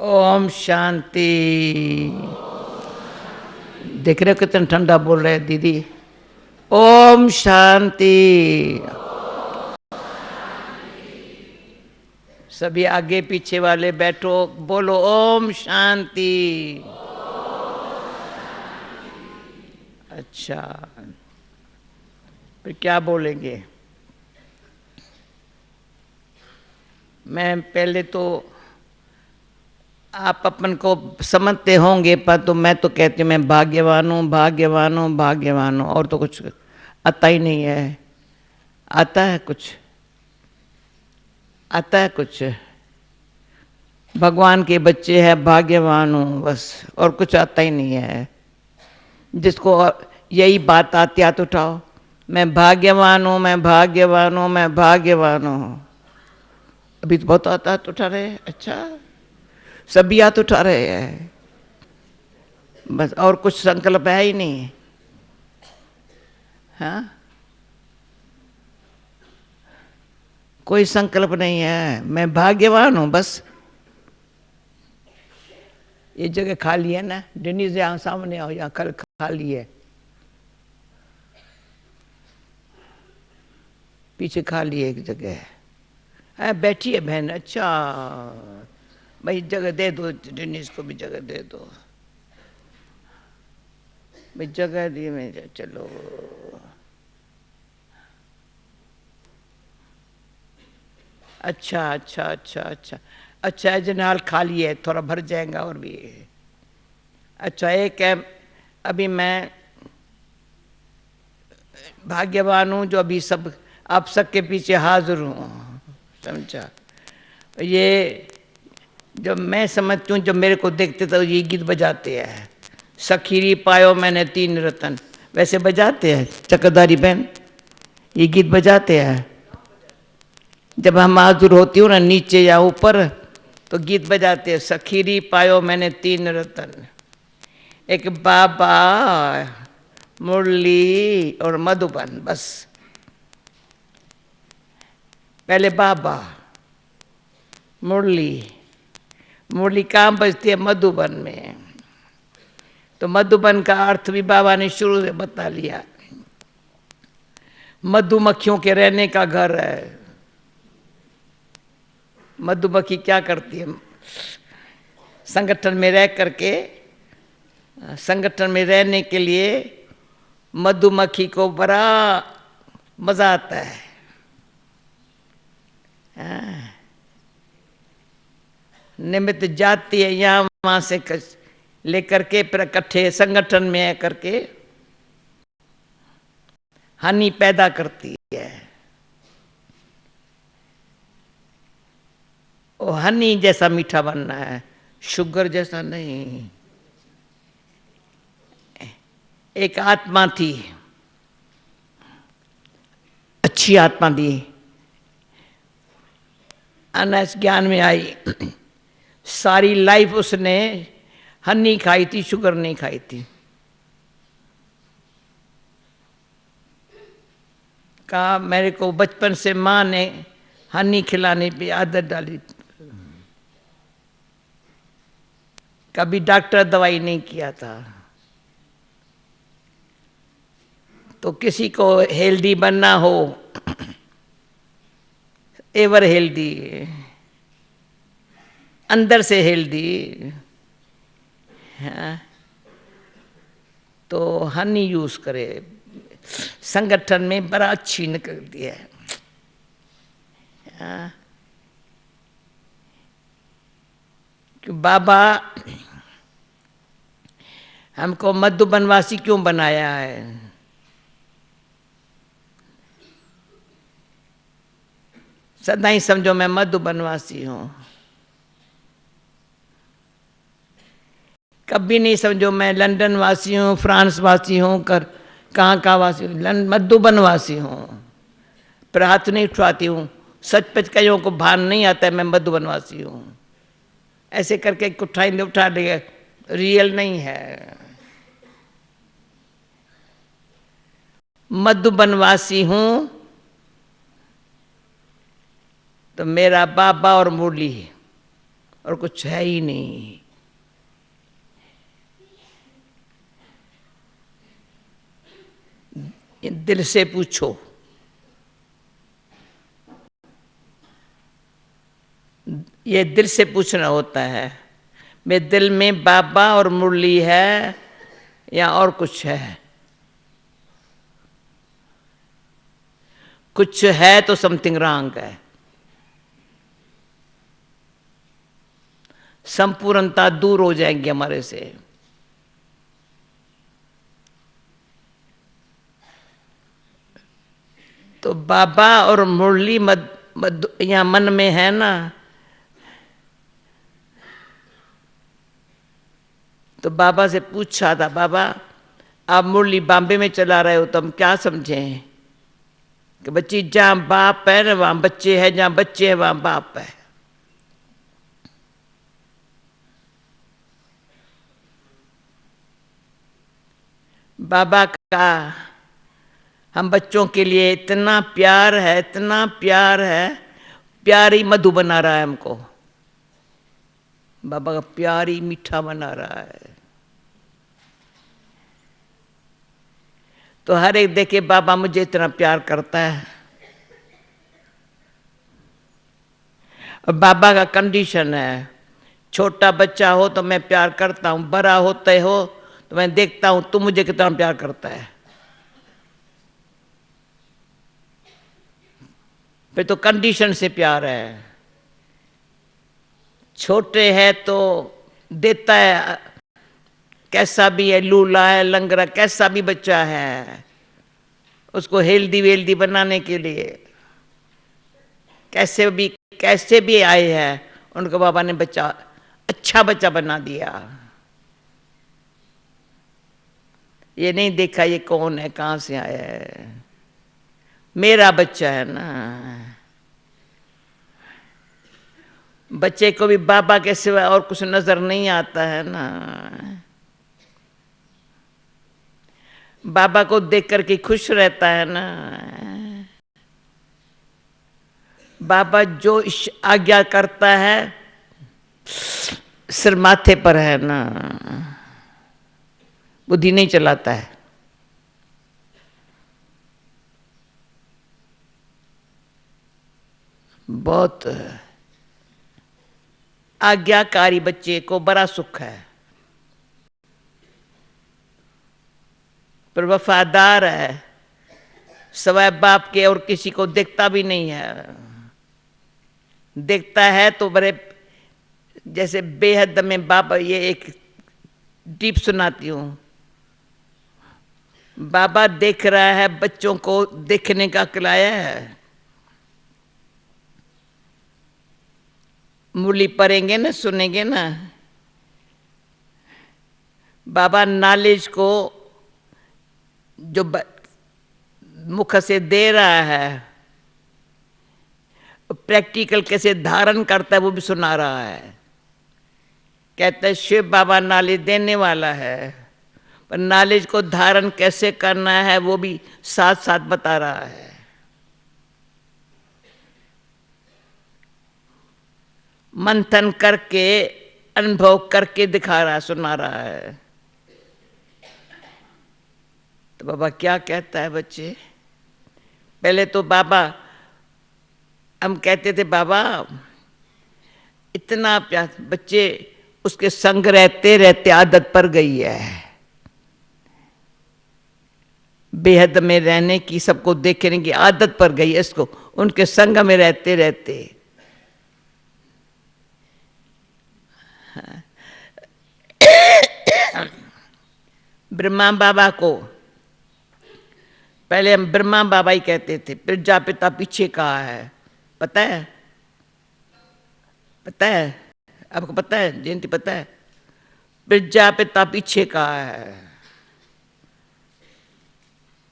ओम शांति। देख रहे हो कितना ठंडा बोल रहे हैं दीदी। ओम शांति। सभी आगे पीछे वाले बैठो, बोलो ओम शांति। अच्छा, फिर क्या बोलेंगे? मैं पहले तो आप अपन को समझते होंगे, पर तो मैं तो कहती हूँ मैं भाग्यवान हूँ, भाग्यवान हूँ, भाग्यवान हूँ, और तो कुछ आता ही नहीं है। आता है कुछ? आता है कुछ? भगवान के बच्चे हैं, भाग्यवान हूँ बस, और कुछ आता ही नहीं है। जिसको यही बात आती हाथ उठाओ, मैं भाग्यवान हूँ, मैं भाग्यवान हूँ, मैं भाग्यवान हूँ। अभी तो बहुत आता हाथ उठा रहे हैं। अच्छा, सभी हाथ उठा रहे हैं बस, और कुछ संकल्प है ही नहीं। हाँ, कोई संकल्प नहीं है, मैं भाग्यवान हूं बस। ये जगह खाली है ना, डिनी से यहाँ सामने आओ, यहाँ कल खाली है, पीछे खाली है एक जगह है, बैठी है बहन। अच्छा भाई, जगह दे दो, डिनीज को भी जगह दे दो भाई, जगह दी मैं। चलो अच्छा अच्छा अच्छा अच्छा अच्छा, जनाल खाली है, थोड़ा भर जाएगा और भी। अच्छा, एक है, अभी मैं भाग्यवान हूँ जो अभी सब आप सबके पीछे हाजिर हूँ, समझा? ये जब मैं समझती हूँ, जब मेरे को देखते तो ये गीत बजाते हैं, सखीरी पायो मैंने तीन रतन, वैसे बजाते हैं चक्रधारी बहन, ये गीत बजाते हैं। जब हम हाजिर होती हूँ ना, नीचे या ऊपर, तो गीत बजाते हैं, सखीरी पायो मैंने तीन रतन, एक बाबा, मुरली और मधुबन। बस पहले बाबा, मुरली, मुरली कहाँ बजती है? मधुबन में। तो मधुबन का अर्थ भी बाबा ने शुरू से बता लिया, मधुमक्खियों के रहने का घर है। मधुमक्खी क्या करती है? संगठन में रह करके, संगठन में रहने के लिए मधुमक्खी को बड़ा मजा आता है। निमित्त जाती है यहाँ वहाँ से लेकर के, फिर इकट्ठे संगठन में करके हनी पैदा करती है। वो हनी जैसा मीठा बनना है, शुगर जैसा नहीं। एक आत्मा थी, अच्छी आत्मा थी, अनस ज्ञान में आई, सारी लाइफ उसने हनी खाई थी, शुगर नहीं खाई थी। कहा मेरे को बचपन से माँ ने हनी खिलाने की आदत डाली, कभी डॉक्टर दवाई नहीं किया था। तो किसी को हेल्दी बनना हो, एवर हेल्दी, अंदर से हेल्दी, हाँ, तो हनी यूज करे। संगठन में बड़ा अच्छी निकलती है। हाँ, कि बाबा हमको मधुबनवासी क्यों बनाया है? सदा ही समझो मैं मधुबनवासी हूँ, कभी नहीं समझो मैं लंदन वासी हूँ, फ्रांस वासी हूँ, कहाँ कहाँ वासी हूँ, मधुबनवासी हूँ। पर हाथ नहीं उठवाती हूँ, सच पच कईयों को भान नहीं आता है मैं मधुबनवासी हूँ। ऐसे करके उठाएंगे, उठा देंगे, रियल नहीं है। मधुबनवासी हूँ तो मेरा बाबा और मुरली और कुछ है ही नहीं। दिल से पूछो, ये दिल से पूछना होता है, मेरे दिल में बाबा और मुरली है या और कुछ है? कुछ है तो समथिंग रॉन्ग है। संपूर्णता दूर हो जाएंगी हमारे से। तो बाबा और मुरली यहाँ मन में है ना, तो बाबा से पूछा था, बाबा आप मुरली बॉम्बे में चला रहे हो तो हम क्या समझें कि बच्ची जहाँ बाप है ना वहाँ बच्चे हैं, जहाँ बच्चे हैं वहाँ बाप है। बाबा का हम बच्चों के लिए इतना प्यार है, इतना प्यार है, प्यार ही मधु बना रहा है हमको। बाबा का प्यार ही मीठा बना रहा है। तो हर एक देखे बाबा मुझे इतना प्यार करता है। और बाबा का कंडीशन है, छोटा बच्चा हो तो मैं प्यार करता हूँ, बड़ा होते हो तो मैं देखता हूँ तू मुझे कितना प्यार करता है। फिर तो कंडीशन से प्यार है। छोटे है तो देता है, कैसा भी है, लूला है, लंगड़ा, कैसा भी बच्चा है, उसको हेल्दी वेल्दी बनाने के लिए कैसे भी आए हैं, उनको बाबा ने बच्चा अच्छा बच्चा बना दिया। ये नहीं देखा ये कौन है, कहाँ से आया है, मेरा बच्चा है ना। बच्चे को भी बाबा के सिवा और कुछ नजर नहीं आता है ना। बाबा को देख करके खुश रहता है ना। बाबा जो आज्ञा करता है सिर माथे पर है ना, बुद्धि नहीं चलाता है। बहुत आज्ञाकारी बच्चे को बड़ा सुख है, पर वफादार है, सवाए बाप के और किसी को देखता भी नहीं है। देखता है तो बड़े जैसे बेहद में बाबा, ये एक डीप सुनाती हूँ। बाबा देख रहा है, बच्चों को देखने का खिलाया है। मुरली पढ़ेंगे ना, सुनेंगे ना, बाबा नॉलेज को जो मुख से दे रहा है, प्रैक्टिकल कैसे धारण करता है वो भी सुना रहा है। कहता है शिव बाबा नॉलेज देने वाला है, पर नॉलेज को धारण कैसे करना है वो भी साथ साथ बता रहा है। मंथन करके, अनुभव करके दिखा रहा है, सुना रहा है। तो बाबा क्या कहता है बच्चे, पहले तो बाबा हम कहते थे बाबा इतना प्यार, बच्चे उसके संग रहते रहते आदत पड़ गई है, बेहद में रहने की, सबको देखने की आदत पड़ गई है इसको, उनके संग में रहते रहते। ब्रह्मा बाबा को पहले हम ब्रह्मा बाबा ही कहते थे, प्रजापिता पीछे कहा है, पता है? पता है आपको? पता है जयंती? पता है प्रजापिता पीछे कहा है।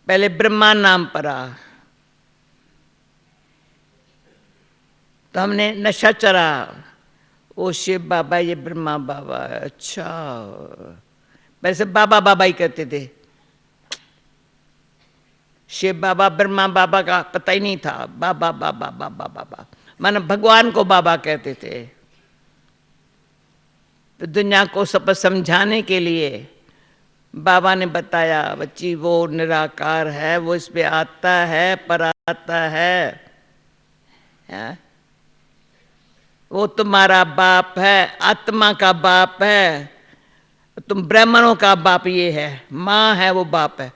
पहले ब्रह्मा नाम पड़ा, तो हमने नशा चढ़ा, ओ शिव बाबा ये ब्रह्मा बाबा है। अच्छा, वैसे बाबा बाबा ही कहते थे, शिव बाबा ब्रह्मा बाबा का पता ही नहीं था। बाबा बाबा बाबा बाबा माने भगवान को बाबा कहते थे। तो दुनिया को सब समझाने के लिए बाबा ने बताया, बच्ची वो निराकार है, वो इस पे आता है, पर आता है, वो तुम्हारा बाप है, आत्मा का बाप है, तुम ब्राह्मणों का बाप ये है, माँ है वो बाप है,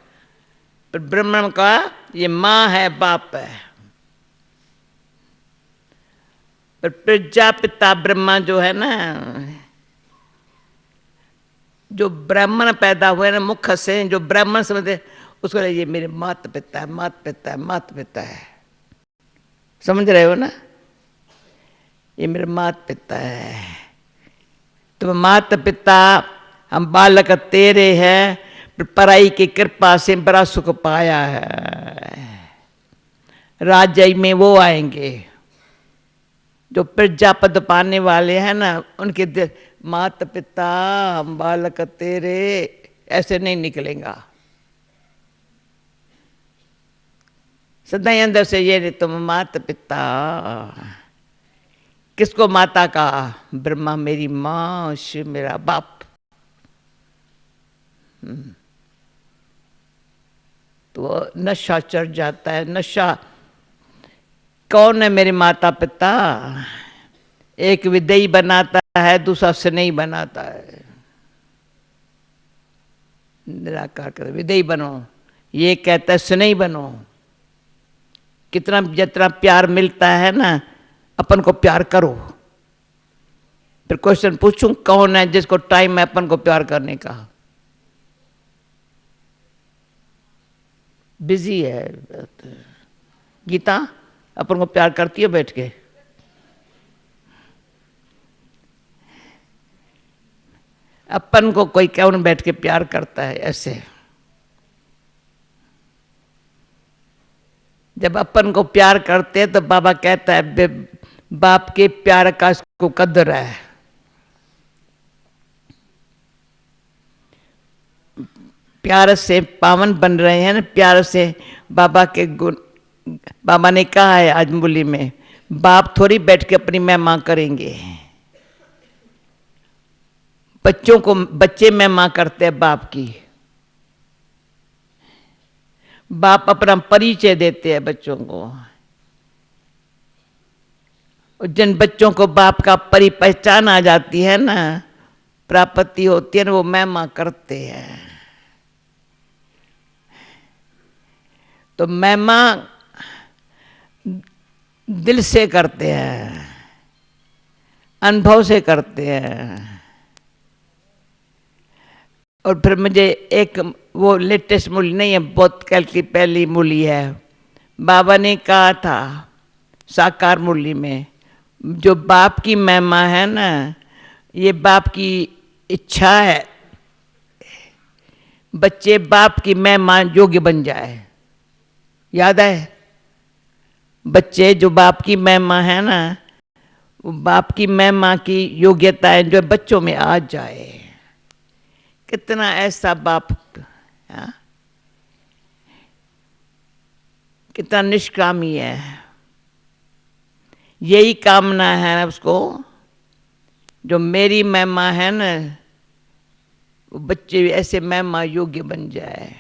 पर ब्राह्मण का ये माँ है बाप है। पर प्रजापिता ब्रह्मा जो है ना, जो ब्राह्मण पैदा हुए ना मुख से, जो ब्राह्मण समझते उसको ये मेरे माता पिता है, माता पिता है, माता पिता है, समझ रहे हो ना, ये मेरे माता पिता है। तुम माता पिता, हम बालक तेरे हैं, पराई की कृपा से बड़ा सुख पाया है। राज्य में वो आएंगे जो प्रजापद पाने वाले हैं ना, उनके माता पिता हम बालक तेरे ऐसे नहीं निकलेगा। सदा अंदर से ये तुम माता पिता, किसको माता का? ब्रह्मा मेरी माँ, शिव मेरा बाप। तो नशा चढ़ जाता है। नशा कौन है मेरे माता पिता? एक विदेही बनाता है, दूसरा स्नेही बनाता है। निराकार कर विदेही बनो, ये कहता है स्नेही बनो। कितना जितना प्यार मिलता है ना, अपन को प्यार करो। फिर क्वेश्चन पूछूं, कौन है जिसको टाइम है अपन को प्यार करने का? बिजी है। गीता अपन को प्यार करती है बैठ के? अपन को कोई कौन बैठ के प्यार करता है ऐसे? जब अपन को प्यार करते हैं तो बाबा कहता है बाप के प्यार का इसको कदर है। प्यार से पावन बन रहे हैं ना, प्यार से बाबा के गुण। बाबा ने कहा है आज मुरली में, बाप थोड़ी बैठ के अपनी महिमा करेंगे। बच्चों को बच्चे महिमा करते हैं बाप की। बाप अपना परिचय देते हैं बच्चों को। जिन बच्चों को बाप का पहचान आ जाती है ना, प्राप्ति होती है ना, वो महिमा करते हैं। तो महिमा दिल से करते हैं, अनुभव से करते हैं। और फिर मुझे एक वो लेटेस्ट मूली नहीं है, बहुत कल की पहली मूली है। बाबा ने कहा था साकार मूली में, जो बाप की महिमा है ना, ये बाप की इच्छा है बच्चे बाप की महिमा योग्य बन जाए। याद है? बच्चे जो बाप की महिमा है ना, वो बाप की महिमा की योग्यताएं जो बच्चों में आ जाए। कितना ऐसा बाप, हाँ? कितना निष्कामी है। यही कामना है उसको, जो मेरी महिमा है ना, वो बच्चे ऐसे महिमा योग्य बन जाए।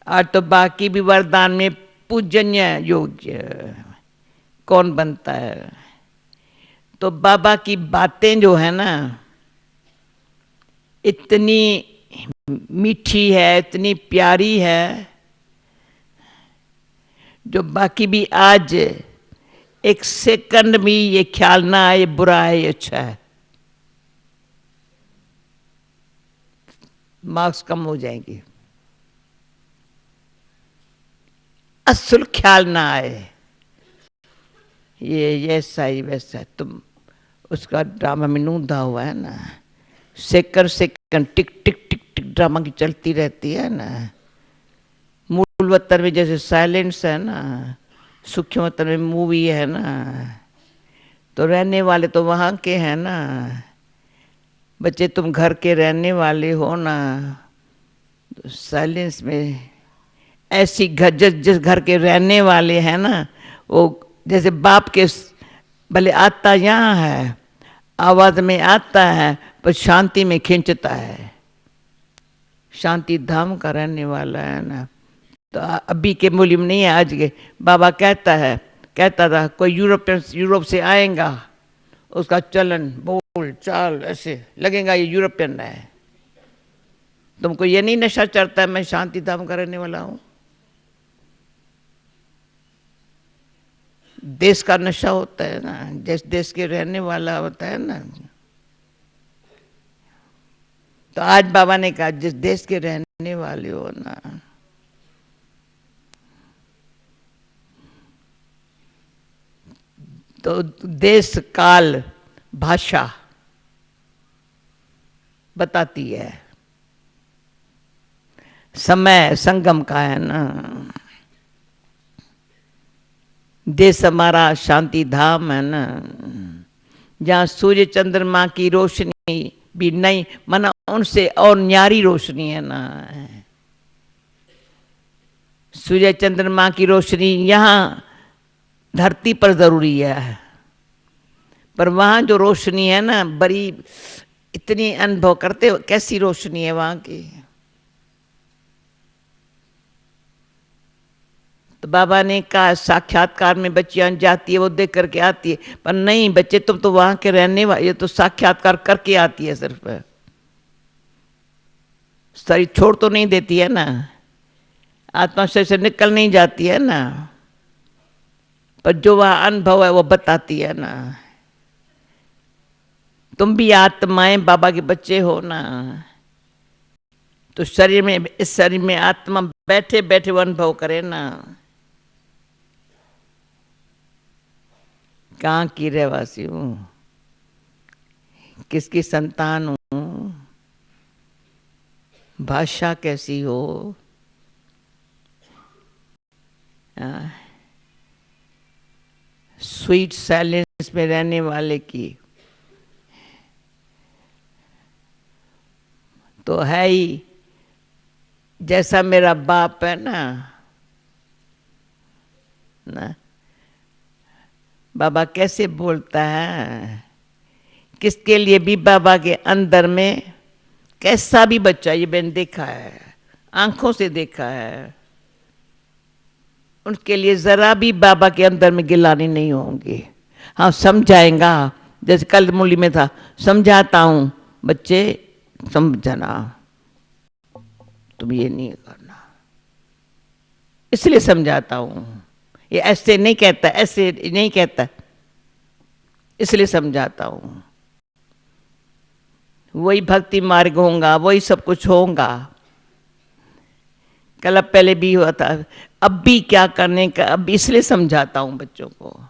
और तो बाकी भी वरदान में पूजनीय योग्य कौन बनता है? तो बाबा की बातें जो है ना, इतनी मीठी है, इतनी प्यारी है, जो बाकी भी आज एक सेकंड भी ये ख्याल ना आए बुरा है ये अच्छा है। मार्क्स कम हो जाएंगे। असल ख्याल ना आए ये ऐसा ही वैसा है। तुम उसका ड्रामा में नूंदा हुआ है ना, सेकंड सेकंड टिक टिक टिक टिक ड्रामा की चलती रहती है ना। मूल वतन में जैसे साइलेंस है ना, सूक्ष्म वतन में मूवी है ना, तो रहने वाले तो वहाँ के हैं ना। बच्चे तुम घर के रहने वाले हो ना, तो साइलेंस में ऐसी घर जिस घर के रहने वाले हैं ना, वो जैसे बाप के भले आत्मा यहाँ है, आवाज में आता है पर शांति में खींचता है। शांति धाम का रहने वाला है ना। तो अभी के मूल्य में नहीं है, आज के। बाबा कहता था कोई यूरोप से आएगा, उसका चलन बोल चाल ऐसे लगेगा ये यूरोपियन है। तुमको ये नहीं नशा चढ़ता है मैं शांति धाम का रहने वाला हूं? देश का नशा होता है ना, जिस देश के रहने वाला होता है ना। तो आज बाबा ने कहा जिस देश के रहने वाले हो ना, तो देश काल भाषा बताती है, समय संगम का है ना। देश हमारा शांति धाम है ना, जहाँ सूर्य चंद्रमा की रोशनी भी नहीं, माना उनसे और न्यारी रोशनी है ना। सूर्य चंद्रमा की रोशनी यहाँ धरती पर जरूरी है, पर वहाँ जो रोशनी है ना बड़ी, इतनी अनुभव करते हो कैसी रोशनी है वहाँ की। तो बाबा ने कहा साक्षात्कार में बच्चियां जाती है वो देख करके आती है, पर नहीं बच्चे तुम तो वहां के रहने वाले, ये तो साक्षात्कार करके आती है सिर्फ, शरीर छोड़ तो नहीं देती है ना, आत्मा शरीर से निकल नहीं जाती है ना, पर जो वह अनुभव है वो बताती है ना। तुम भी आत्माएं बाबा के बच्चे हो ना, तो शरीर में, इस शरीर में आत्मा बैठे बैठे वो अनुभव करे ना। कहाँ की रहवासी हूँ, किसकी संतान हूँ, भाषा कैसी हो, स्वीट साइलेंस में रहने वाले की तो है ही। जैसा मेरा बाप है ना, बाबा कैसे बोलता है, किसके लिए भी बाबा के अंदर में कैसा भी बच्चा, ये मैंने देखा है, आंखों से देखा है, उनके लिए जरा भी बाबा के अंदर में गिलानी नहीं होंगी। हाँ समझाएगा, जैसे कल मुरली में था, समझाता हूँ बच्चे समझना, तुम ये नहीं करना, इसलिए समझाता हूँ। ये ऐसे नहीं कहता, ऐसे नहीं कहता, इसलिए समझाता हूँ। वही भक्ति मार्ग होगा, वही सब कुछ होगा। कल पहले भी हुआ था, अब भी क्या करने का, अब इसलिए समझाता हूँ बच्चों को।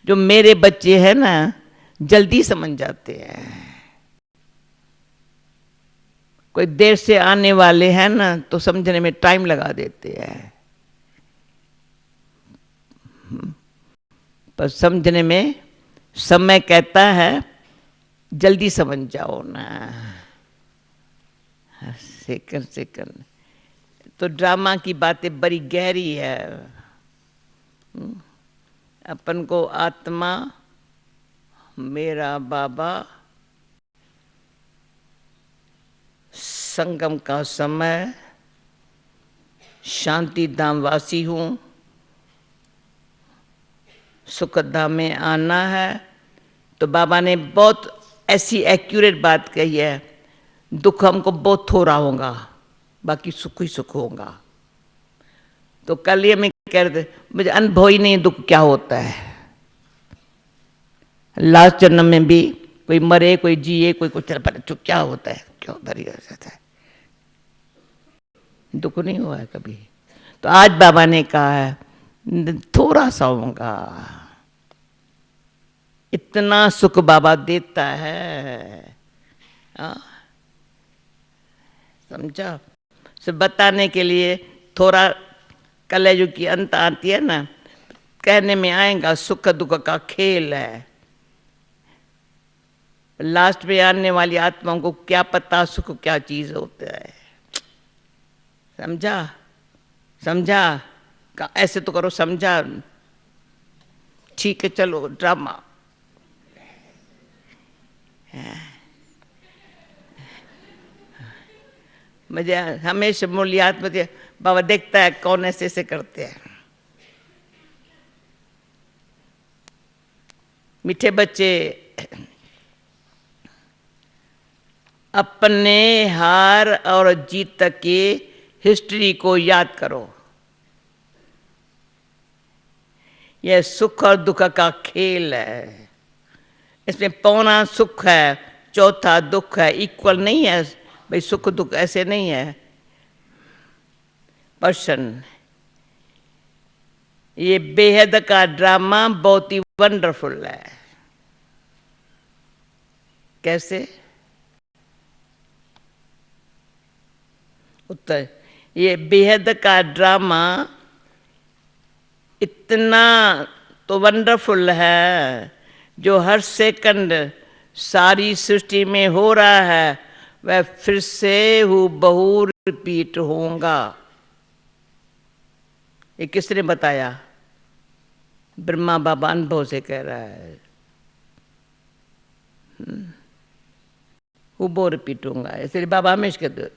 जो मेरे बच्चे हैं ना जल्दी समझ जाते हैं, कोई देर से आने वाले हैं ना तो समझने में टाइम लगा देते हैं, पर समझने में समय कहता है जल्दी समझ जाओ ना। सेकंड तो ड्रामा की बातें बड़ी गहरी है। अपन को आत्मा मेरा बाबा, संगम का समय, शांति धाम वासी हूँ, सुखधाम में आना है। तो बाबा ने बहुत ऐसी एक्यूरेट बात कही है, दुख हमको बहुत थोड़ा होगा, बाकी सुख ही सुख होगा। तो कल ये मैं कह रहे थे, मुझे अनुभव ही नहीं दुख क्या होता है। लास्ट जन्म में भी कोई मरे, कोई जिए, कोई कुछ, पर क्या होता है, क्यों भरी हो जाता है, दुख नहीं हुआ है कभी। तो आज बाबा ने कहा है थोड़ा सा होगा, इतना सुख बाबा देता है। समझा? सिर्फ बताने के लिए थोड़ा, कलयुग की अंत आती है ना, कहने में आएगा सुख दुख का खेल है। लास्ट में आने वाली आत्माओं को क्या पता सुख क्या चीज होता है। समझा? समझा? ऐसे तो करो, समझा? ठीक है चलो ड्रामा। मुझे हमेशा मूल्यात मुझे बाबा देखता है कौन ऐसे ऐसे करते हैं। मीठे बच्चे, अपने हार और जीत तक की हिस्ट्री को याद करो। यह सुख और दुख का खेल है। इसमें पौना सुख है, चौथा दुख है। इक्वल नहीं है भाई, सुख दुख ऐसे नहीं है। पर्सन, ये बेहद का ड्रामा बहुत ही वंडरफुल है। कैसे? उत्तर, ये बेहद का ड्रामा इतना तो वंडरफुल है, जो हर सेकंड सारी सृष्टि में हो रहा है वह फिर से हूबहू रिपीट होगा। ये किसने बताया? ब्रह्मा बाबा अनुभव से कह रहा है। हूबहू रिपीट होगा, इसलिए बाबा हमेशा कहते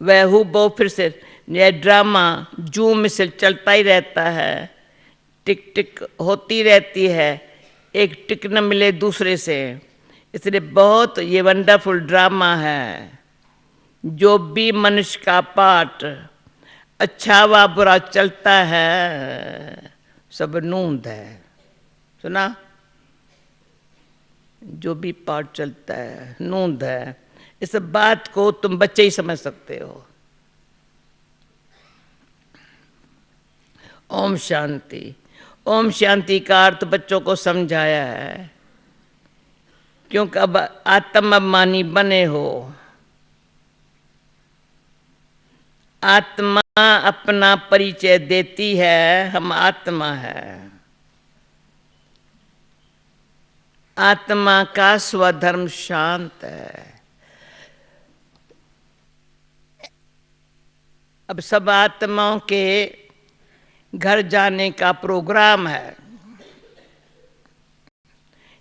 वह हूबहू फिर से। यह ड्रामा जूम से चलता ही रहता है, टिक टिक होती रहती है, एक टिक न मिले दूसरे से। इसलिए बहुत ये वंडरफुल ड्रामा है। जो भी मनुष्य का पार्ट अच्छा व बुरा चलता है, सब नूंद है। सुना? जो भी पार्ट चलता है नूंद है। इस बात को तुम बच्चे ही समझ सकते हो। ओम शांति। ओम शांति का अर्थ बच्चों को समझाया है, क्योंकि अब आत्माभिमानी बने हो। आत्मा अपना परिचय देती है, हम आत्मा है। आत्मा का स्वधर्म शांत है। अब सब आत्माओं के घर जाने का प्रोग्राम है।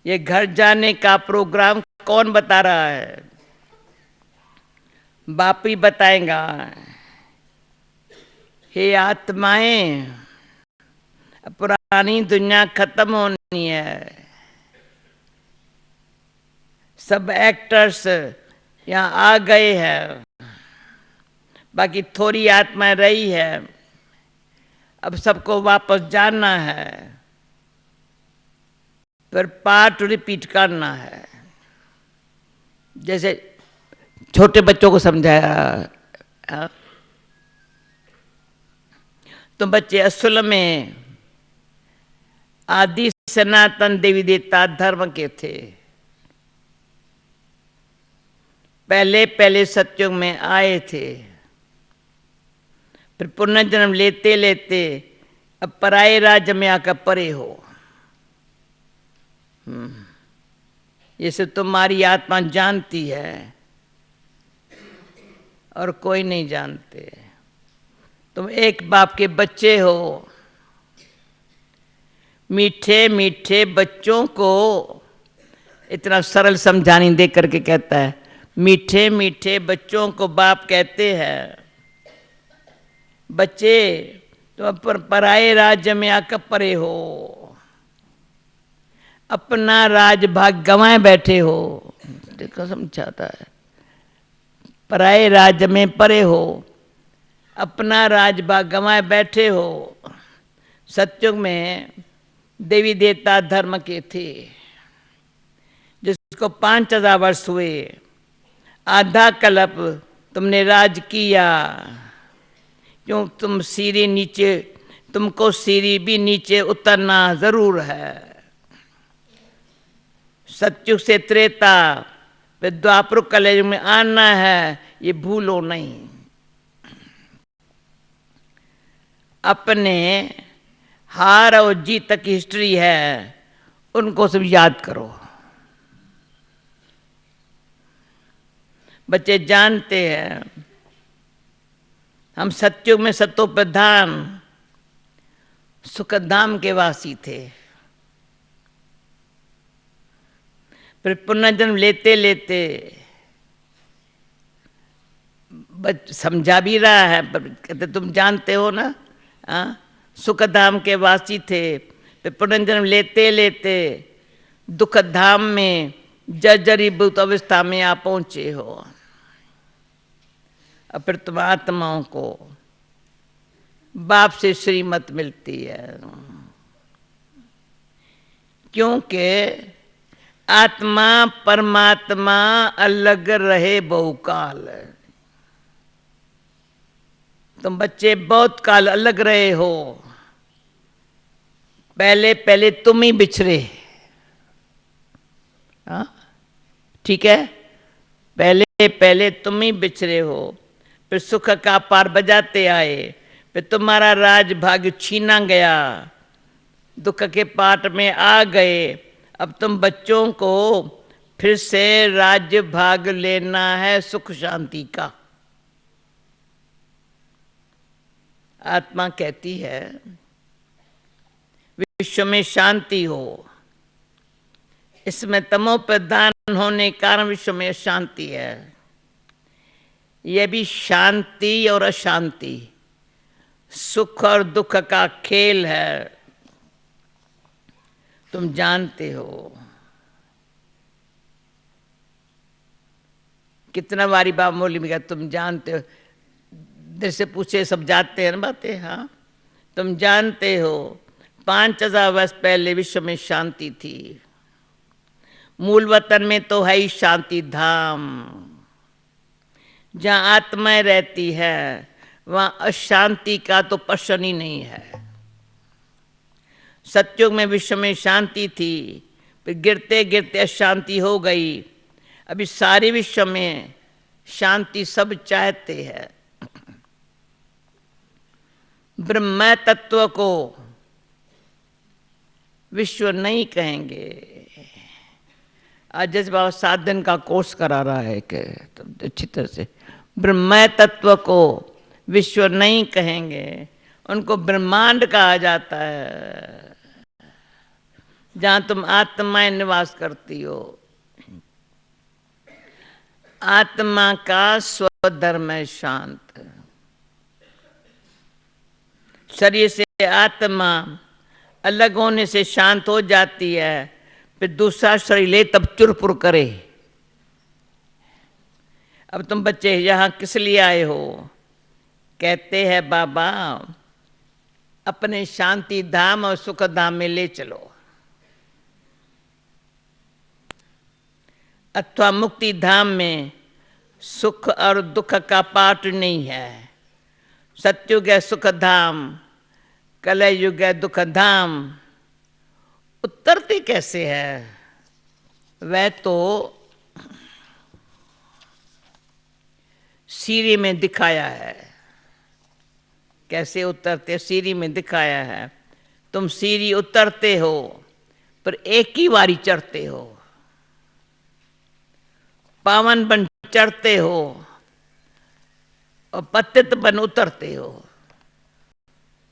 ये घर जाने का प्रोग्राम कौन बता रहा है? बाप ही बताएगा। हे आत्माएं, पुरानी दुनिया खत्म होनी है। सब एक्टर्स यहाँ आ गए हैं, बाकी थोड़ी आत्माएं रही है। अब सबको वापस जाना है, फिर पार्ट रिपीट करना है। जैसे छोटे बच्चों को समझाया, तो बच्चे असल में आदि सनातन देवी देवता धर्म के थे। पहले पहले सत्युग में आए थे, फिर पुनर्जन्म लेते लेते अब पराये राज्य में आकर परे हो। ये सब तुम्हारी आत्मा जानती है और कोई नहीं जानते। तुम एक बाप के बच्चे हो। मीठे मीठे बच्चों को इतना सरल समझाने दे करके कहता है, मीठे मीठे बच्चों को बाप कहते हैं, बच्चे तुम पराये राज्य में आकर परे हो, अपना राज भाग गंवाए बैठे हो। देखो समझाता है, पराये राज्य में परे हो, अपना राज भाग गंवाए बैठे हो। सत्युग में देवी देवता धर्म के थे, जिसको 5000 वर्ष हुए। आधा कल्प तुमने राज किया, क्यों? तुम सीढ़ी नीचे, तुमको सीढ़ी भी नीचे उतरना जरूर है। सत्युग से त्रेता, फिर द्वापर कलयुग में आना है, ये भूलो नहीं। अपने हार और जीत तक की हिस्ट्री है, उनको सब याद करो। बच्चे जानते हैं हम सत्युग में सतो प्रधान सुखधाम के वासी थे। फिर पुनर्जन्म लेते लेते समझा भी रहा है, पर कहते तुम जानते हो ना, सुख धाम के वासी थे, फिर पुनर्जन्म लेते लेते दुख धाम में जर्जरीभूत अवस्था में आप पहुंचे हो। और फिर तुम आत्माओं को बाप से श्रीमत मिलती है, क्योंकि आत्मा परमात्मा अलग रहे बहुकाल। तुम बच्चे बहुत काल अलग रहे हो, पहले पहले तुम ही बिछड़े, ठीक है, पहले पहले तुम ही बिछड़े हो, फिर सुख का पार बजाते आए, फिर तुम्हारा राज भाग्य छीना गया, दुख के पाट में आ गए। अब तुम बच्चों को फिर से राज्य भाग लेना है सुख शांति का। आत्मा कहती है विश्व में शांति हो, इसमें तमो प्रधान होने के कारण विश्व में शांति है। यह भी शांति और अशांति, सुख और दुख का खेल है, तुम जानते हो। कितना बारी बाप मौली में कहते तुम जानते हो, दिल से पूछे सब जानते हैं ना बातें। हाँ, तुम जानते हो 5000 वर्ष पहले विश्व में शांति थी। मूल वतन में तो है ही शांति धाम, जहाँ आत्माएं रहती है वहाँ अशांति का तो प्रश्न ही नहीं है। सतयुग में विश्व में शांति थी, फिर गिरते गिरते अशांति हो गई। अभी सारे विश्व में शांति सब चाहते हैं। ब्रह्म तत्व को विश्व नहीं कहेंगे। आज जैसे बाबा 7 दिन का कोर्स करा रहा है कि अच्छी तरह से ब्रह्म तत्व को विश्व नहीं कहेंगे, उनको ब्रह्मांड कहा जाता है, जहाँ तुम आत्माएं निवास करती हो। आत्मा का स्वधर्म है शांत। शरीर से आत्मा अलग होने से शांत हो जाती है, फिर दूसरा शरीर ले तब चुरपुर करे। अब तुम बच्चे यहाँ किस लिए आए हो? कहते हैं बाबा अपने शांति धाम और सुख धाम में ले चलो, अथवा मुक्ति धाम में सुख और दुख का पाठ नहीं है। सतयुग है सुख धाम, कलयुग है दुख धाम। उतरती कैसे है? वह तो सीढ़ी में दिखाया है। कैसे उतरते? सीढ़ी में दिखाया है। तुम सीढ़ी उतरते हो पर एक ही बारी चढ़ते हो। पावन बन चढ़ते हो और पतित बन उतरते हो।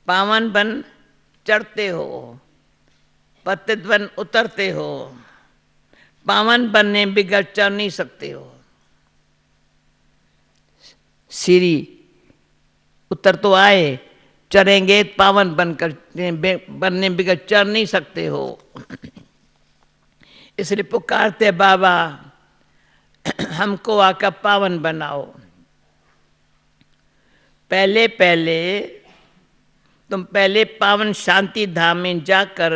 पावन बन चढ़ते हो, पतित बन उतरते हो। पावन बनने बिगड़ चढ़ नहीं सकते हो। सीढ़ी उतर तो आए, चढ़ेंगे पावन बनकर, बनने बिगड़ चढ़ नहीं सकते हो। इसलिए पुकारते बाबा हमको आकर पावन बनाओ। पहले पहले तुम पहले पावन शांति धाम में जाकर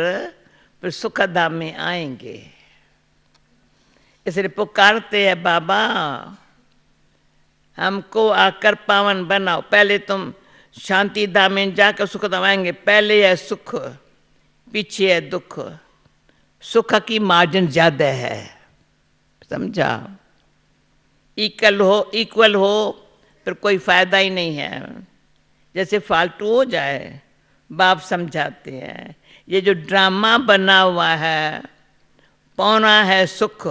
फिर सुख धाम में आएंगे। इसलिए पुकारते हैं बाबा हमको आकर पावन बनाओ। पहले तुम शांति धाम में जाकर सुख धाम आएंगे। पहले है सुख, पीछे है दुख। सुख की मार्जिन ज्यादा है, समझा? इक्वल हो फिर कोई फायदा ही नहीं है। जैसे फालतू हो जाए, बाप समझाते हैं ये जो ड्रामा बना हुआ है, पौना है सुख,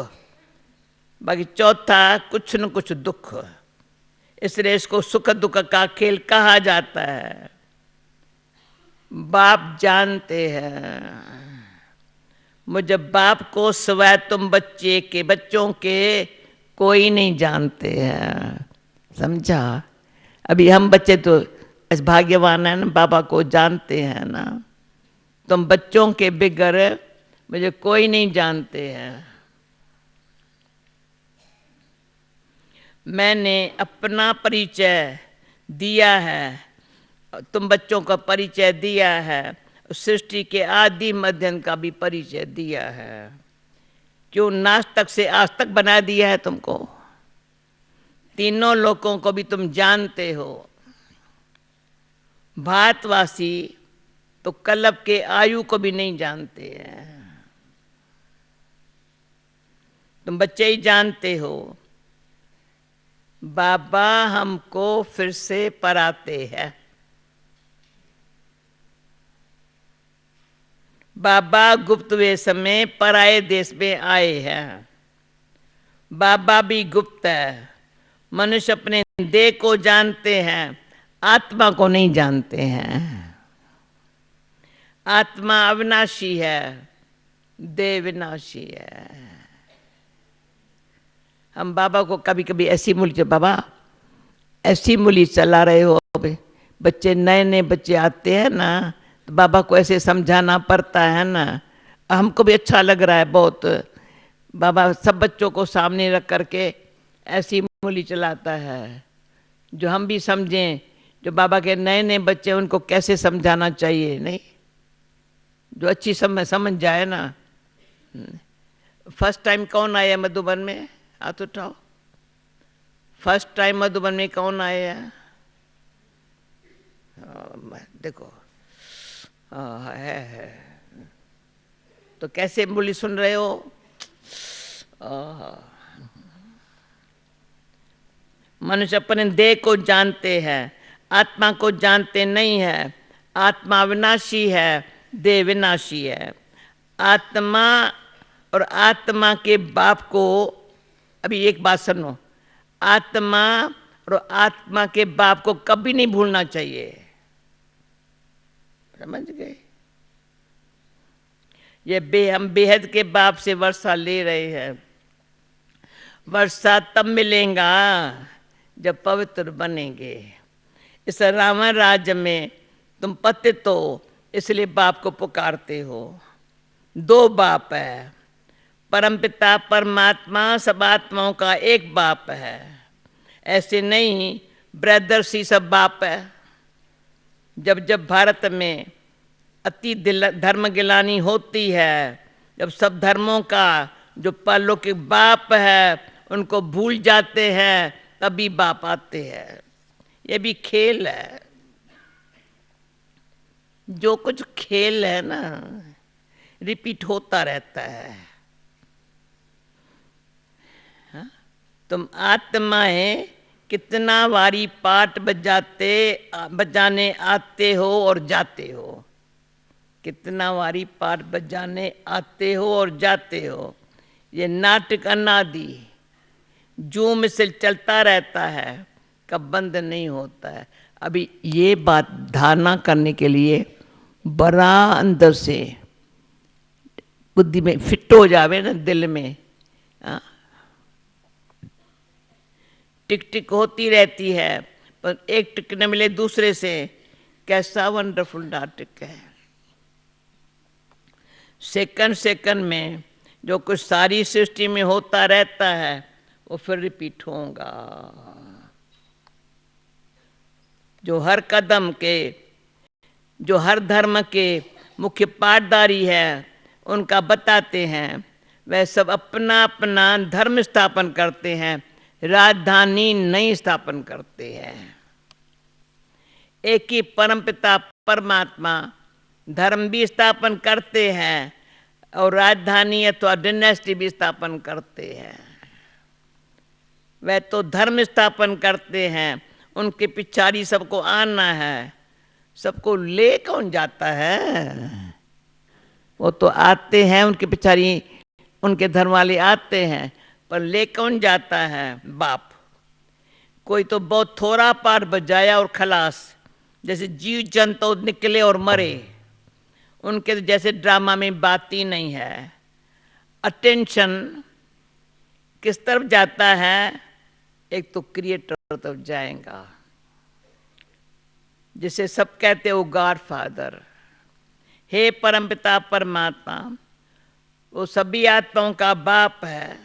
बाकी चौथा कुछ न कुछ दुख। इसलिए इसको सुख दुख का खेल कहा जाता है। बाप जानते हैं मुझ बाप को सिवाय तुम बच्चे के बच्चों के कोई नहीं जानते हैं, समझा। अभी हम बच्चे तो भाग्यवान है ना, बाबा को जानते हैं ना। तुम बच्चों के बिगड़ मुझे कोई नहीं जानते हैं। मैंने अपना परिचय दिया है, तुम बच्चों का परिचय दिया है, सृष्टि के आदि मध्यम का भी परिचय दिया है। क्यों नास्तिक से आज तक बना दिया है तुमको। तीनों लोगों को भी तुम जानते हो। भारतवासी तो कल्प के आयु को भी नहीं जानते हैं, तुम बच्चे ही जानते हो। बाबा हमको फिर से पराते हैं। बाबा गुप्त वेश में पराए देश में आए हैं। बाबा भी गुप्त है। मनुष्य अपने देह को जानते हैं, आत्मा को नहीं जानते हैं। आत्मा अविनाशी है, देह विनाशी है। हम बाबा को कभी कभी ऐसी मूली, बाबा ऐसी मूली चला रहे हो, बच्चे नए नए बच्चे आते हैं ना, तो बाबा को ऐसे समझाना पड़ता है ना। हमको भी अच्छा लग रहा है बहुत। बाबा सब बच्चों को सामने रख करके ऐसी मूली चलाता है जो हम भी समझें। जो बाबा के नए नए बच्चे उनको कैसे समझाना चाहिए, नहीं जो अच्छी समझ जाए ना। फर्स्ट टाइम कौन आया मधुबन में, हाथ उठाओ। फर्स्ट टाइम मधुबन में कौन आया है? देखो है। तो कैसे बोली सुन रहे हो? मनुष्य अपने देह को जानते हैं, आत्मा को जानते नहीं है। आत्मा विनाशी है, देह विनाशी है। आत्मा और आत्मा के बाप को, अभी एक बात सुनो, आत्मा और आत्मा के बाप को कभी नहीं भूलना चाहिए, समझ गए। ये हम बेहद के बाप से वर्षा ले रहे हैं। वर्षा तब मिलेगा जब पवित्र बनेंगे। इस रावण राज्य में तुम पतित हो, इसलिए बाप को पुकारते हो। दो बाप है, परमपिता परमात्मा सब आत्माओं का एक बाप है। ऐसे नहीं ब्रदर्स ही सब बाप है। जब जब भारत में अति धर्म गिलानी होती है, जब सब धर्मों का जो परलौकिक बाप है उनको भूल जाते हैं, तभी बाप आते हैं। ये भी खेल है। जो कुछ खेल है ना, रिपीट होता रहता है। हाँ? तुम आत्माएं कितना वारी पाठ बजाने आते हो और जाते हो। कितना वारी पाठ बजाने आते हो और जाते हो। ये नाटक अनादि जूम से चलता रहता है, कब बंद नहीं होता है। अभी ये बात धारणा करने के लिए बड़ा अंदर से बुद्धि में फिट हो जावे ना, दिल में टिक टिक होती रहती है, पर एक टिक न मिले दूसरे से। कैसा वंडरफुल नाटक है। सेकंड सेकंड में जो कुछ सारी सृष्टि में होता रहता है वो फिर रिपीट होगा। जो हर कदम के, जो हर धर्म के मुख्य पाठधारी है उनका बताते हैं, वह सब अपना अपना धर्म स्थापन करते हैं, राजधानी नहीं स्थापन करते हैं। एक ही परमपिता परमात्मा धर्म भी स्थापन करते हैं और राजधानी अथवा डिनेस्टी भी स्थापन करते हैं। वह तो धर्म स्थापन करते हैं, उनके पिछाड़ी सबको आना है। सबको ले कौन जाता है? वो तो आते हैं, उनके पिछाड़ी उनके धर्म वाले आते हैं, पर ले कौन जाता है? बाप। कोई तो बहुत थोड़ा पाठ बजाया और खलास, जैसे जीव जंतु निकले और मरे। उनके तो जैसे ड्रामा में बात ही नहीं है। अटेंशन किस तरफ जाता है? एक तो क्रिएटर तरफ जाएगा, जिसे सब कहते हो गॉड फादर, हे परमपिता परमात्मा, वो सभी आत्माओं का बाप है।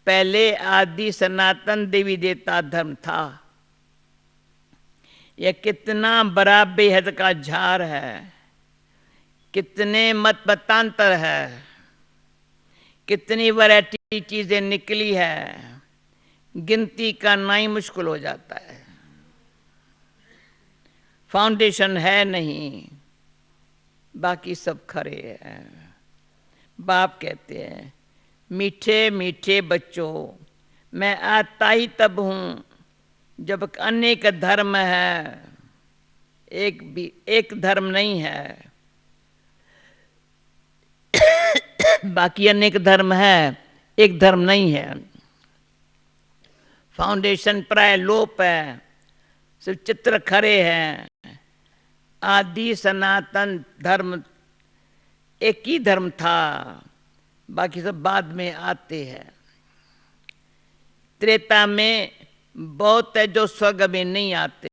पहले आदि सनातन देवी देवता धर्म था। यह कितना बड़ा बेहद का झार है, कितने मत मतांतर है, कितनी वैरायटी चीजें निकली है, गिनती करना ही मुश्किल हो जाता है। फाउंडेशन है नहीं, बाकी सब खरे हैं। बाप कहते हैं, मीठे मीठे बच्चों, मैं आता ही तब हूँ जब अनेक धर्म है, एक धर्म नहीं है। बाकी अनेक धर्म है, एक धर्म नहीं है। फाउंडेशन प्राय लोप है, सिर्फ चित्र खरे हैं। आदि सनातन धर्म एक ही धर्म था, बाकी सब बाद में आते हैं। त्रेता में बहुत है जो स्वर्ग में नहीं आते।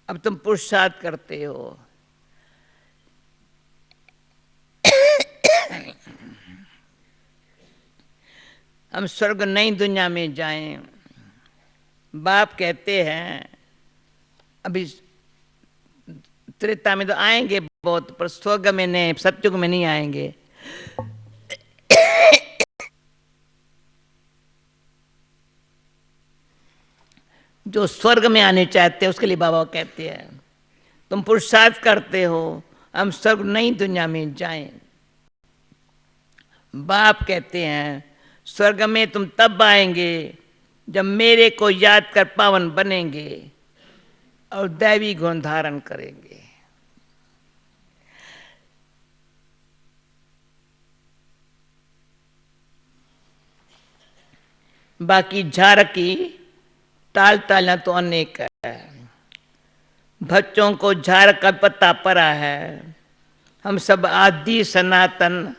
अब तुम पुरुषार्थ करते हो, हम स्वर्ग नई दुनिया में जाएं। बाप कहते हैं अभी त्रेता में तो आएंगे बहुत, पर स्वर्ग में नहीं, सत्युग में नहीं आएंगे। जो स्वर्ग में आने चाहते हैं उसके लिए बाबा कहते हैं तुम पुरुषार्थ करते हो, हम स्वर्ग नई दुनिया में जाएं। बाप कहते हैं स्वर्ग में तुम तब आएंगे जब मेरे को याद कर पावन बनेंगे और दैवी गुण धारण करेंगे। बाकी झारकी टाल टालना तो अनेक है। बच्चों को झार का पता पड़ा है। हम सब आदि सनातन,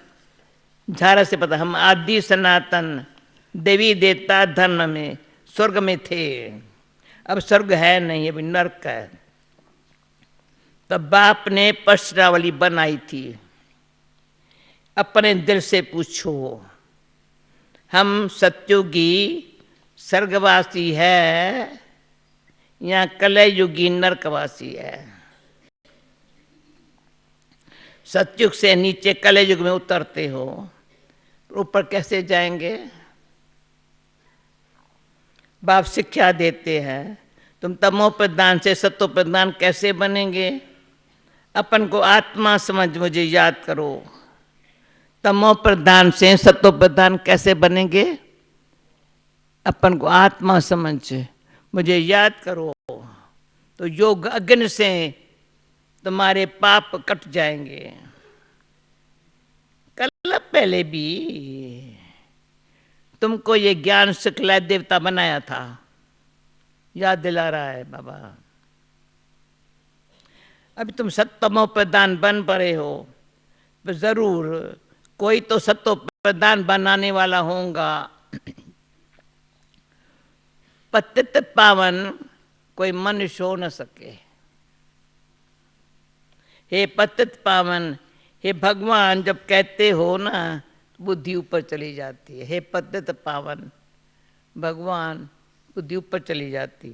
झारा से पता, हम आदि सनातन देवी देवता धर्म में स्वर्ग में थे। अब स्वर्ग है नहीं, अभी नरक है। तब बाप ने प्रश्नावली बनाई थी, अपने दिल से पूछो, हम सत्युगी स्वर्गवासी है या कलयुगी नरकवासी है? सत्युग से नीचे कलयुग में उतरते हो, ऊपर कैसे जाएंगे? बाप शिक्षा देते हैं, तुम तमो प्रधान से सत्व प्रधान कैसे बनेंगे? अपन को आत्मा समझ मुझे याद करो। तमो प्रधान से सत्व प्रधान कैसे बनेंगे? अपन को आत्मा समझ मुझे याद करो, तो योग अग्नि से तुम्हारे पाप कट जाएंगे। कल पहले भी तुमको ये ज्ञान सिखलाए देवता बनाया था, याद दिला रहा है बाबा। अभी तुम सत्तमो प्रधान बन पड़े हो, तो जरूर कोई तो सत्तो प्रधान बनाने वाला होगा। पतित पावन कोई मनुष्य हो न सके। हे पतित पावन, हे भगवान जब कहते हो ना, बुद्धि ऊपर चली जाती है। हे पतित पावन भगवान, बुद्धि ऊपर चली जाती।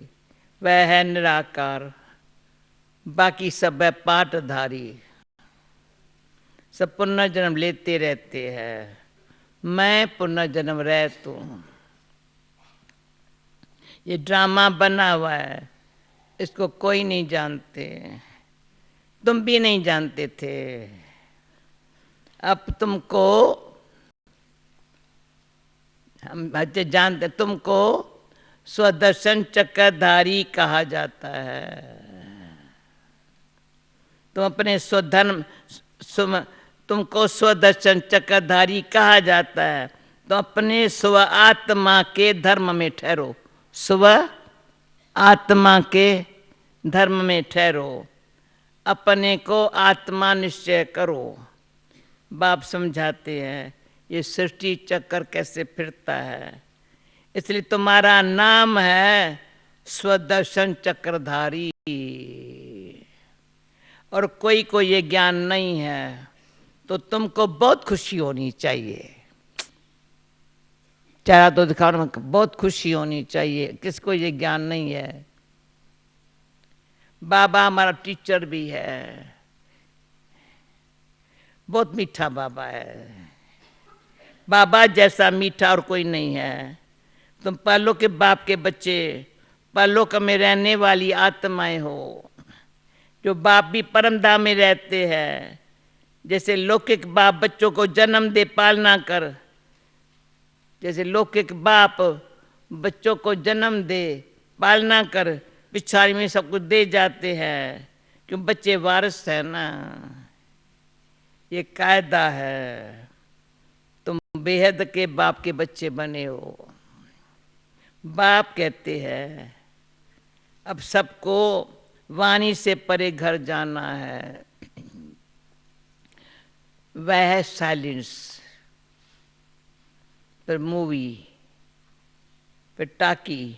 वह है निराकार, बाकी सब है पाटधारी, सब पुनर्जन्म लेते रहते हैं। मैं पुनर्जन्म रहता हूँ। ये ड्रामा बना हुआ है, इसको कोई नहीं जानते, तुम भी नहीं जानते थे। अब तुमको हम जानते, तुमको स्वदर्शन चक्रधारी कहा जाता है। तुम अपने स्वधर्म, तुमको स्वदर्शन चक्रधारी कहा जाता है। तो अपने स्व आत्मा के धर्म में ठहरो, स्व आत्मा के धर्म में ठहरो, अपने को आत्मा निश्चय करो। बाप समझाते हैं ये सृष्टि चक्कर कैसे फिरता है, इसलिए तुम्हारा नाम है स्वदर्शन चक्रधारी। और कोई को ये ज्ञान नहीं है तो तुमको बहुत खुशी होनी चाहिए। चेहरा तो दिखाओ ना, बहुत खुशी होनी चाहिए। किसको ये ज्ञान नहीं है? बाबा हमारा टीचर भी है, बहुत मीठा बाबा है। बाबा जैसा मीठा और कोई नहीं है। तुम परलोक के बाप के बच्चे, परलोक में रहने वाली आत्माएं हो, जो बाप भी परम धाम में रहते हैं। जैसे लौकिक बाप बच्चों को जन्म दे पालना कर, जैसे लौकिक बाप बच्चों को जन्म दे पालना कर, पिछाड़ी में सब कुछ दे जाते हैं, क्यों बच्चे वारिस है ना। ये कायदा है। तुम बेहद के बाप के बच्चे बने हो। बाप कहते हैं अब सबको वाणी से परे घर जाना है। वह है साइलेंस, फिर मूवी, फिर टाकी।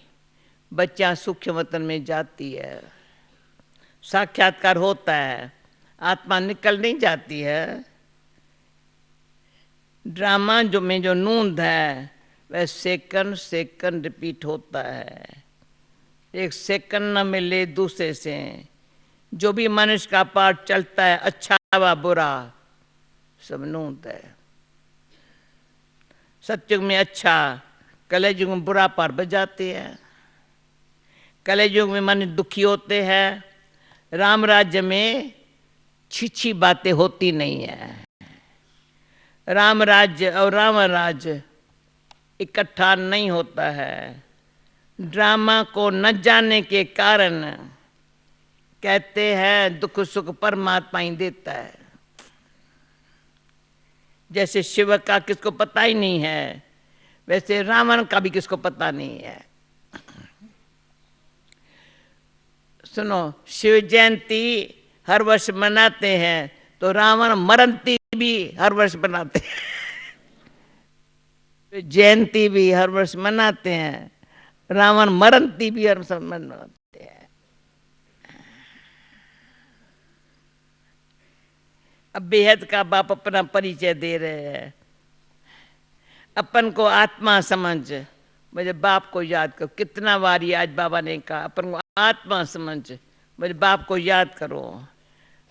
बच्चा सूक्ष्म वतन में जाती है, साक्षात्कार होता है, आत्मा निकल नहीं जाती है। ड्रामा जो में जो नूंद है वह सेकंड सेकंड रिपीट होता है। एक सेकंड न मिले दूसरे से। जो भी मनुष्य का पाठ चलता है, अच्छा व बुरा, सब नूंद है। सत्युग में अच्छा, कलयुग में बुरा पाठ बजाते हैं। कलयुग में मन दुखी होते हैं। राम राज्य में छी बातें होती नहीं है। राम राज्य और रावण राज्य इकट्ठा नहीं होता है। ड्रामा को न जानने के कारण कहते हैं दुख सुख परमात्मा ही देता है। जैसे शिव का किसको पता ही नहीं है, वैसे रावण का भी किसको पता नहीं है। सुनो, शिव जयंती हर वर्ष मनाते हैं तो रावण मरंती भी हर वर्ष मनाते हैं। जयंती भी हर वर्ष मनाते हैं, रावण मरंती भी हर वर्ष मनाते हैं। अब बेहद का बाप अपना परिचय दे रहे हैं। अपन को आत्मा समझ, मुझे बाप को याद करो। कितना बारी आज बाबा ने कहा अपन को आत्मा समझ, मुझे बाप को याद करो।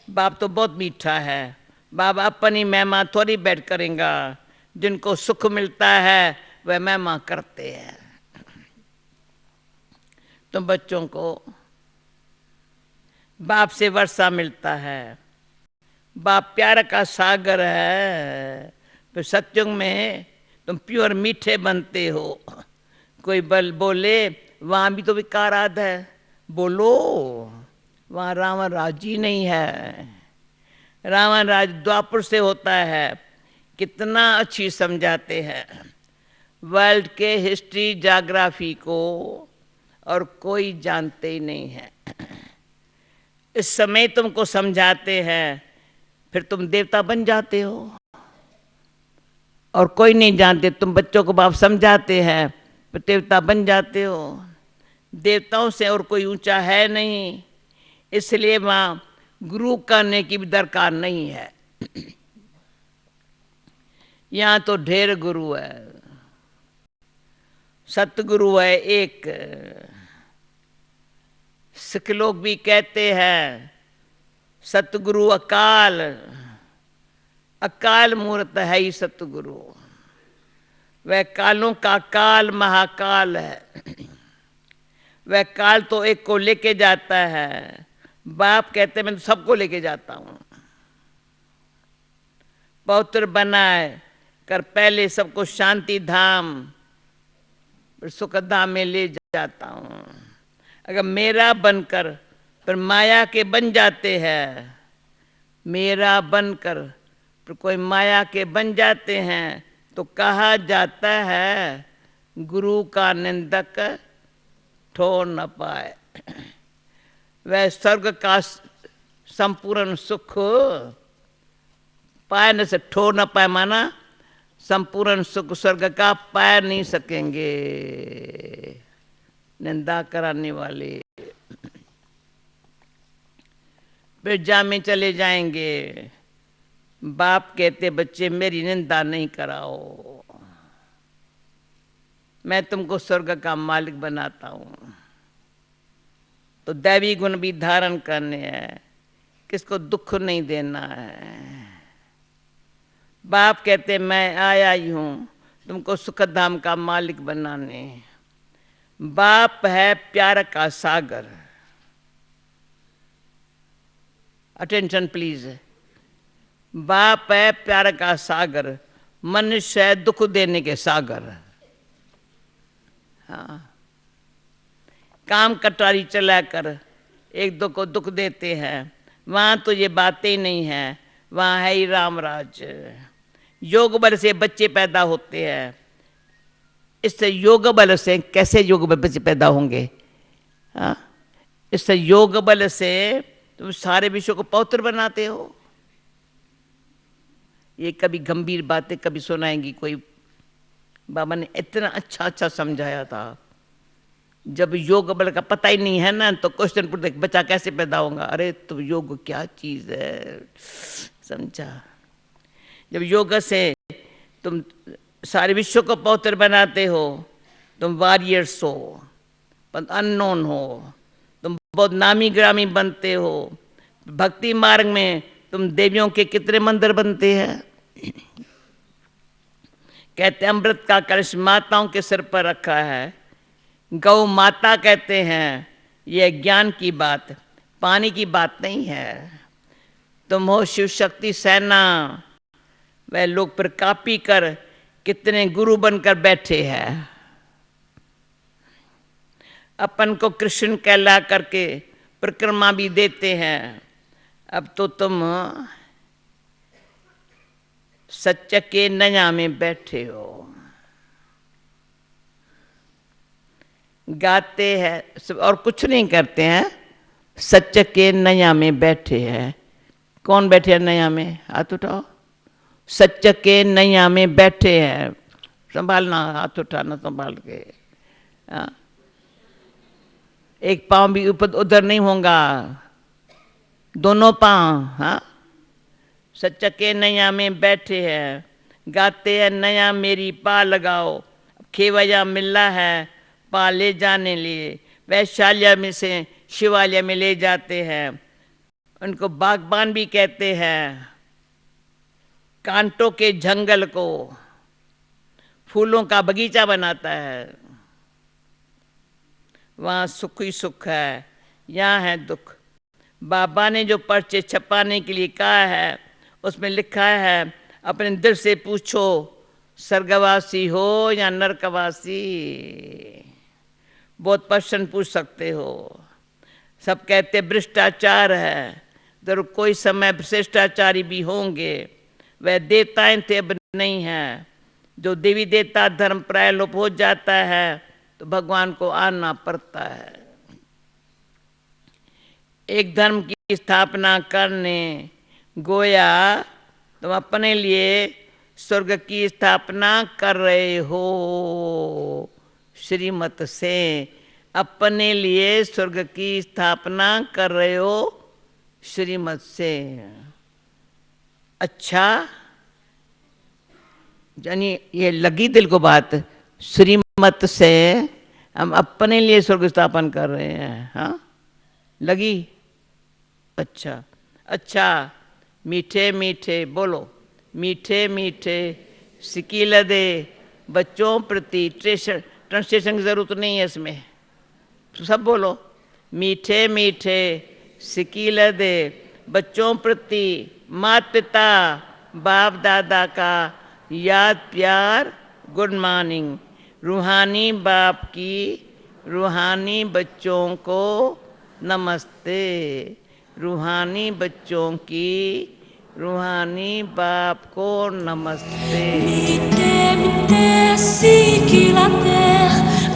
बाप तो बहुत मीठा है। बाबा अपनी महिमा थोड़ी बैठ करेंगा। जिनको सुख मिलता है वह महिमा करते हैं। तो बच्चों को बाप से वर्षा मिलता है। बाप प्यार का सागर है। फिर सत्युग में तुम प्योर मीठे बनते हो। कोई बल बोले वहाँ भी तो विकाराद है, बोलो वहाँ रावण राजी नहीं है। रावण राज द्वापर से होता है। कितना अच्छी समझाते हैं वर्ल्ड के हिस्ट्री ज्योग्राफी को, और कोई जानते ही नहीं है। इस समय तुमको समझाते हैं, फिर तुम देवता बन जाते हो। और कोई नहीं जानते, तुम बच्चों को बाप समझाते हैं, फिर देवता बन जाते हो। देवताओं से और कोई ऊंचा है नहीं, इसलिए वहाँ गुरु करने की भी दरकार नहीं है। यहाँ तो ढेर गुरु है। सतगुरु है एक। सिख लोग भी कहते हैं सतगुरु अकाल, अकाल मूर्त है ही सतगुरु। वह कालों का काल महाकाल है। वह काल तो एक को लेके जाता है। बाप कहते मैं तो सबको लेके जाता हूँ। पौत्र बनाए कर पहले सबको शांति धाम सुख धाम में ले जाता हूँ। अगर मेरा बनकर फिर माया के बन जाते हैं, मेरा बनकर फिर कोई माया के बन जाते हैं, तो कहा जाता है गुरु का निंदक ठोर न पाए। वह स्वर्ग का संपूर्ण सुख पाए न से ठो न पाए, माना संपूर्ण सुख स्वर्ग का पाए नहीं सकेंगे निंदा कराने वाले। फिर जा में चले जाएंगे। बाप कहते बच्चे मेरी निंदा नहीं कराओ, मैं तुमको स्वर्ग का मालिक बनाता हूं। तो दैवी गुण भी धारण करने हैं, किसको दुख नहीं देना है। बाप कहते मैं आया ही हूं तुमको सुखधाम का मालिक बनाने। बाप है प्यार का सागर। Attention please. बाप है प्यार का सागर, मनुष्य है दुख देने के सागर। हाँ, काम कटारी चलाकर एक दो को दुख देते हैं, वहां तो ये बातें नहीं है, वहां है ही रामराज। योग बल से बच्चे पैदा होते हैं। इससे योग बल से कैसे योग बल बच्चे पैदा होंगे? हाँ, इससे योग बल से तुम सारे विश्व को पवित्र बनाते हो। ये कभी गंभीर बातें कभी सुनाएंगी कोई, बाबा ने इतना अच्छा अच्छा समझाया था। जब योग बल का पता ही नहीं है ना, तो क्वेश्चन पूछते बच्चा कैसे पैदा होगा? अरे तो योग क्या चीज है, समझा? जब योग से तुम सारे विश्व को पवित्र बनाते हो, तुम वॉरियर्स हो, अननोन हो, तुम बहुत नामी ग्रामी बनते हो। भक्ति मार्ग में तुम देवियों के कितने मंदिर बनते हैं। कहते अमृत का कलश माताओं के सिर पर रखा है। गौ माता कहते हैं, यह ज्ञान की बात, पानी की बात नहीं है। तुम हो शिव शक्ति सेना। वह लोग पर कापी कर कितने गुरु बनकर बैठे हैं। अपन को कृष्ण कहला करके परिक्रमा भी देते हैं। अब तो तुम सच के नया में बैठे हो, गाते हैं और कुछ नहीं करते हैं, सच के नया में बैठे हैं। कौन बैठे हैं नया में? हाथ उठाओ। सच के नया में बैठे हैं। संभालना, हाथ उठाना संभाल के। एक पांव भी ऊपर उधर नहीं होगा, दोनों पांव। हाँ, सच के नया में बैठे हैं, गाते हैं नया मेरी पा लगाओ। खेवैया मिला है पा ले जाने लिए। वैशाल्य में से शिवालय में ले जाते हैं। उनको बागबान भी कहते हैं। कांटों के जंगल को फूलों का बगीचा बनाता है। वहाँ सुख ही सुख है, यहाँ है दुख। बाबा ने जो पर्चे छपाने के लिए कहा है, उसमें लिखा है अपने दिल से पूछो, स्वर्गवासी हो या नरकवासी। बहुत प्रश्न पूछ सकते हो। सब कहते भ्रष्टाचार है, जरूर कोई समय भ्रष्टाचारी भी होंगे। वह देवताएं थे, अब नहीं है। जो देवी देवता धर्म प्राय लोप हो जाता है तो भगवान को आना पड़ता है। एक धर्म की स्थापना करने गोया तुम अपने लिए स्वर्ग की स्थापना कर रहे हो। श्रीमत से अपने लिए स्वर्ग की स्थापना कर रहे हो, श्रीमत से। अच्छा, यानी ये लगी दिल को बात, श्रीमत से हम अपने लिए स्वर्ग स्थापन कर रहे हैं। हाँ, लगी? अच्छा अच्छा। मीठे मीठे बोलो, मीठे मीठे सिकील दे बच्चों प्रति। ट्रांसलेशन की जरूरत नहीं है इसमें, सब बोलो। मीठे मीठे सिकील दे बच्चों प्रति, माता पिता बाप दादा का याद प्यार, गुड मॉर्निंग। रूहानी बाप की रूहानी बच्चों को नमस्ते। रूहानी बच्चों की रूहानी बाप को नमस्ते। मीठे मीठे सिकीला दे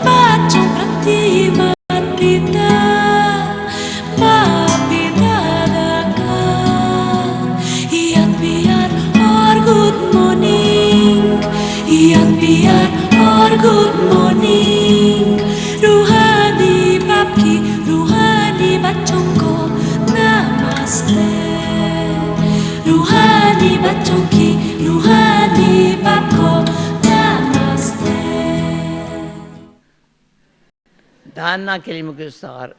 बच्चों प्रति, माता पिता good morning रूहानी बाप की रूहानी बच्चों को नमस्ते रूहानी बच्चों की रूहानी बाप को नमस्ते धारणा के लिए मुख्य सार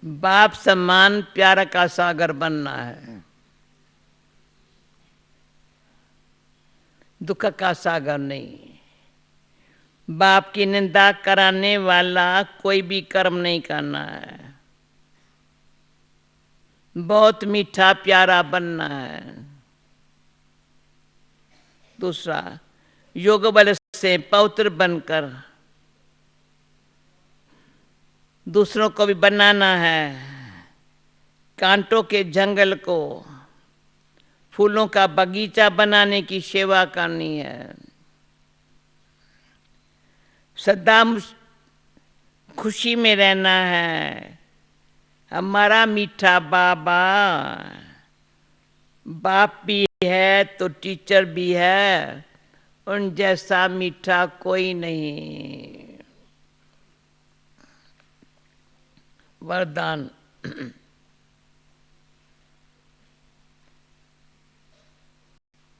बाप सम्मान प्यार का सागर बनना है, दुख का सागर नहीं। बाप की निंदा कराने वाला कोई भी कर्म नहीं करना है। बहुत मीठा प्यारा बनना है। दूसरा, योग बल से पवित्र बनकर दूसरों को भी बनाना है। कांटों के जंगल को फूलों का बगीचा बनाने की सेवा करनी है। सदा खुशी में रहना है। हमारा मीठा बाबा बाप भी है तो टीचर भी है, उन जैसा मीठा कोई नहीं। वरदान,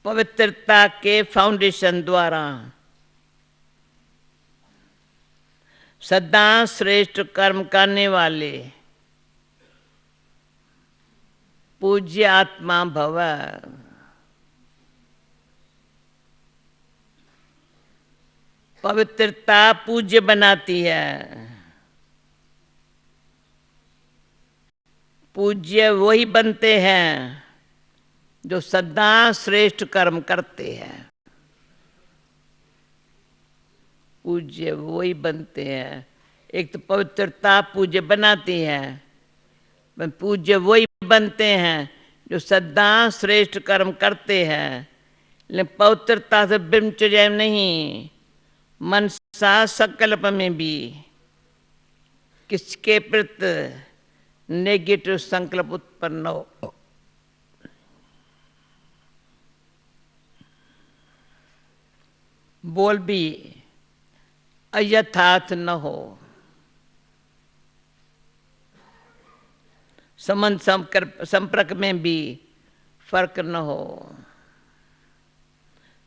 पवित्रता के फाउंडेशन द्वारा सदा श्रेष्ठ कर्म करने वाले पूज्य आत्मा भव। पवित्रता पूज्य बनाती है। पूज्य वही बनते हैं जो सदा श्रेष्ठ कर्म करते हैं। पूज्य वही बनते हैं। एक तो पवित्रता पूज्य बनाती है, पूज्य वही बनते हैं जो सदा श्रेष्ठ कर्म करते हैं। लेकिन पवित्रता से ब्रह्मचर्य नहीं, मनसा संकल्प में भी किसके प्रति नेगेटिव संकल्प उत्पन्न हो, बोल भी अयथार्थ न हो, संबंध संपर्क में भी फर्क न हो,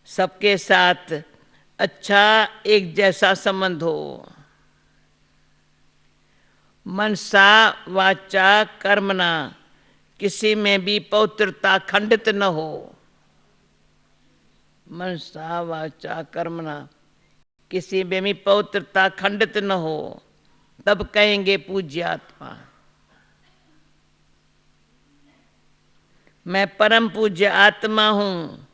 सबके साथ अच्छा एक जैसा संबंध हो, मनसा वाचा कर्मणा किसी में भी पवित्रता खंडित न हो। मनसा वाचा कर्मणा किसी में भी पवित्रता खंडित न हो, तब कहेंगे पूज्य आत्मा। मैं परम पूज्य आत्मा हूं।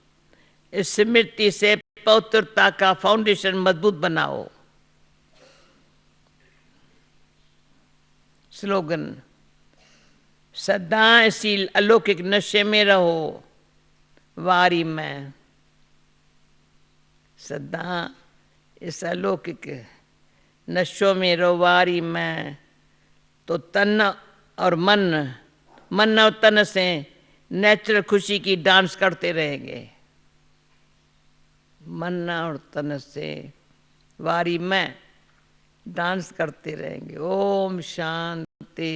इस स्मृति से पवित्रता का फाउंडेशन मजबूत बनाओ। स्लोगन, सदा इसी अलौकिक नशे में रहो वारी में। सदा इस अलौकिक नशों में रहो वारी में, तो तन और मन और तन से नेचुरल खुशी की डांस करते रहेंगे। मन और तन से वारी में डांस करते रहेंगे। ओम शांति।